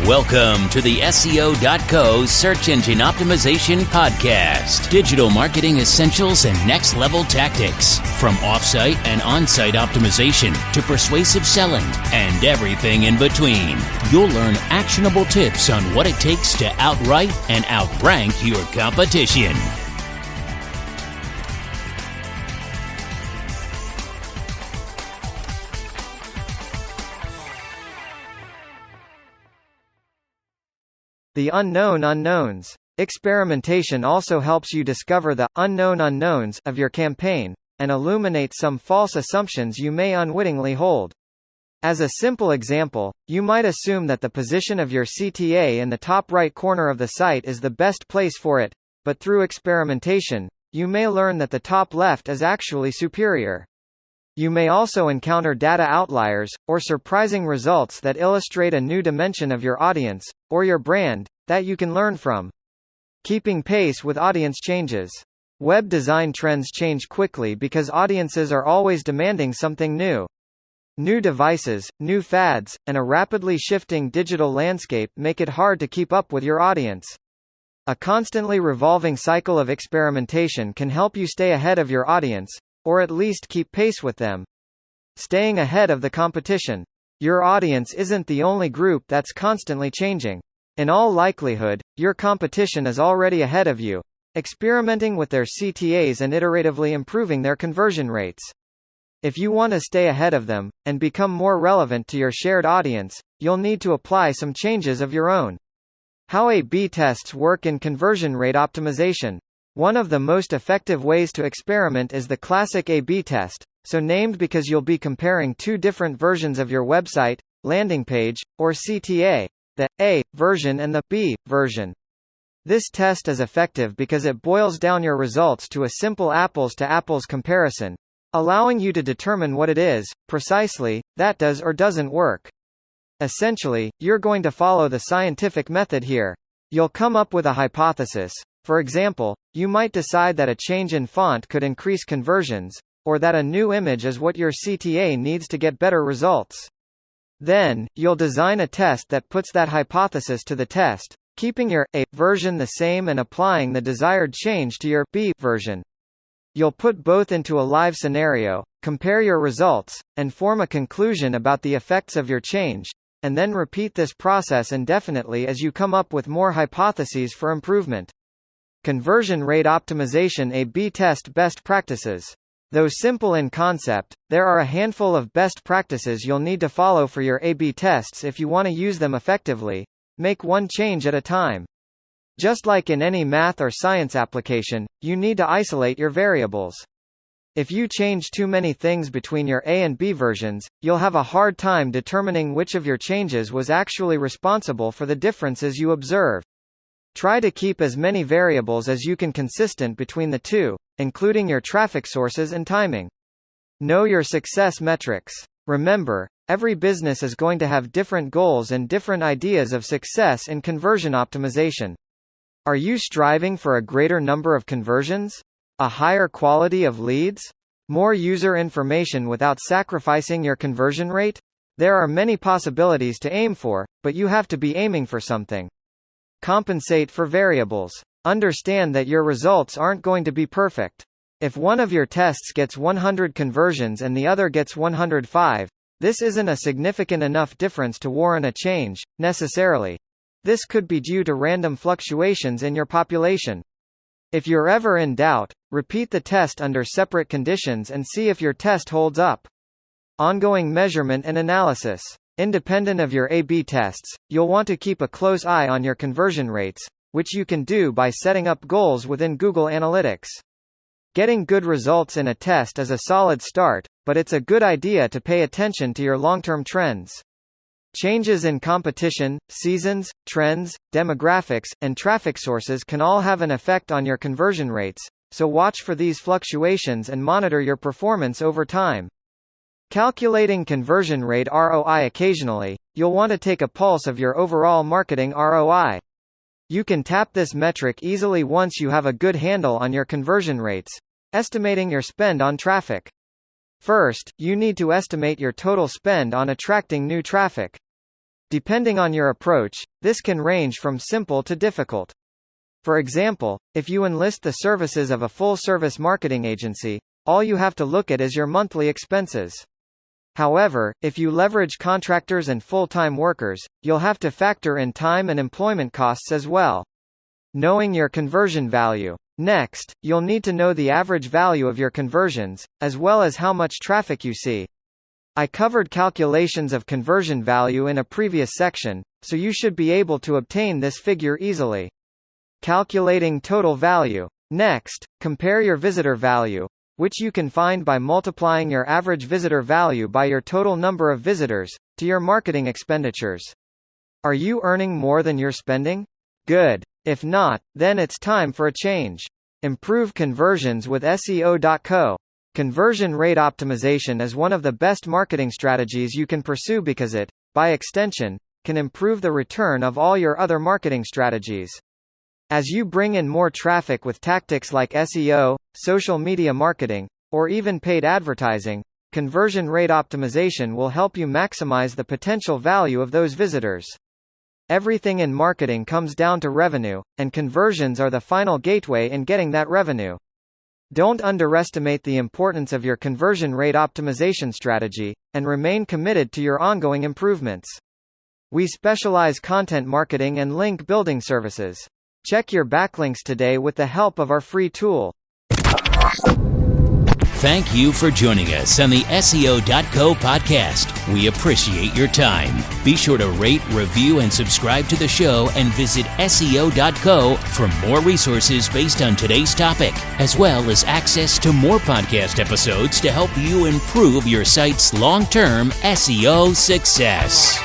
Welcome to the SEO.co Search Engine Optimization Podcast. Digital marketing essentials and next-level tactics. From off-site and on-site optimization to persuasive selling and everything in between. You'll learn actionable tips on what it takes to outright and outrank your competition. The unknown unknowns. Experimentation also helps you discover the unknown unknowns of your campaign, and illuminate some false assumptions you may unwittingly hold. As a simple example, you might assume that the position of your CTA in the top right corner of the site is the best place for it, but through experimentation, you may learn that the top left is actually superior. You may also encounter data outliers, or surprising results that illustrate a new dimension of your audience, or your brand, that you can learn from. Keeping pace with audience changes. Web design trends change quickly because audiences are always demanding something new. New devices, new fads, and a rapidly shifting digital landscape make it hard to keep up with your audience. A constantly revolving cycle of experimentation can help you stay ahead of your audience, or at least keep pace with them. Staying ahead of the competition. Your audience isn't the only group that's constantly changing. In all likelihood, your competition is already ahead of you, experimenting with their CTAs and iteratively improving their conversion rates. If you want to stay ahead of them, and become more relevant to your shared audience, you'll need to apply some changes of your own. How A/B tests work in conversion rate optimization. One of the most effective ways to experiment is the classic A/B test, so named because you'll be comparing two different versions of your website, landing page, or CTA, the A version and the B version. This test is effective because it boils down your results to a simple apples-to-apples comparison, allowing you to determine what it is, precisely, that does or doesn't work. Essentially, you're going to follow the scientific method here. You'll come up with a hypothesis. For example, you might decide that a change in font could increase conversions, or that a new image is what your CTA needs to get better results. Then, you'll design a test that puts that hypothesis to the test, keeping your A version the same and applying the desired change to your B version. You'll put both into a live scenario, compare your results, and form a conclusion about the effects of your change, and then repeat this process indefinitely as you come up with more hypotheses for improvement. Conversion rate optimization A/B test best practices. Though simple in concept, there are a handful of best practices you'll need to follow for your A/B tests if you want to use them effectively. Make one change at a time. Just like in any math or science application, you need to isolate your variables. If you change too many things between your A and B versions, you'll have a hard time determining which of your changes was actually responsible for the differences you observe. Try to keep as many variables as you can consistent between the two, including your traffic sources and timing. Know your success metrics. Remember, every business is going to have different goals and different ideas of success in conversion optimization. Are you striving for a greater number of conversions? A higher quality of leads? More user information without sacrificing your conversion rate? There are many possibilities to aim for, but you have to be aiming for something. Compensate for variables. Understand that your results aren't going to be perfect. If one of your tests gets 100 conversions and the other gets 105, this isn't a significant enough difference to warrant a change, necessarily. This could be due to random fluctuations in your population. If you're ever in doubt, repeat the test under separate conditions and see if your test holds up. Ongoing measurement and analysis. Independent of your A/B tests, you'll want to keep a close eye on your conversion rates, which you can do by setting up goals within Google Analytics. Getting good results in a test is a solid start, but it's a good idea to pay attention to your long-term trends. Changes in competition, seasons, trends, demographics, and traffic sources can all have an effect on your conversion rates, so watch for these fluctuations and monitor your performance over time. Calculating conversion rate ROI. Occasionally, you'll want to take a pulse of your overall marketing ROI. You can tap this metric easily once you have a good handle on your conversion rates, estimating your spend on traffic. First, you need to estimate your total spend on attracting new traffic. Depending on your approach, this can range from simple to difficult. For example, if you enlist the services of a full-service marketing agency, all you have to look at is your monthly expenses. However, if you leverage contractors and full-time workers, you'll have to factor in time and employment costs as well. Knowing your conversion value. Next, you'll need to know the average value of your conversions, as well as how much traffic you see. I covered calculations of conversion value in a previous section, so you should be able to obtain this figure easily. Calculating total value. Next, compare your visitor value, which you can find by multiplying your average visitor value by your total number of visitors, to your marketing expenditures. Are you earning more than you're spending? Good. If not, then it's time for a change. Improve conversions with SEO.co. Conversion rate optimization is one of the best marketing strategies you can pursue because it, by extension, can improve the return of all your other marketing strategies. As you bring in more traffic with tactics like SEO, social media marketing, or even paid advertising, conversion rate optimization will help you maximize the potential value of those visitors. Everything in marketing comes down to revenue, and conversions are the final gateway in getting that revenue. Don't underestimate the importance of your conversion rate optimization strategy, and remain committed to your ongoing improvements. We specialize content marketing and link building services. Check your backlinks today with the help of our free tool. Thank you for joining us on the SEO.co podcast. We appreciate your time. Be sure to rate, review, and subscribe to the show, and visit SEO.co for more resources based on today's topic, as well as access to more podcast episodes to help you improve your site's long-term SEO success.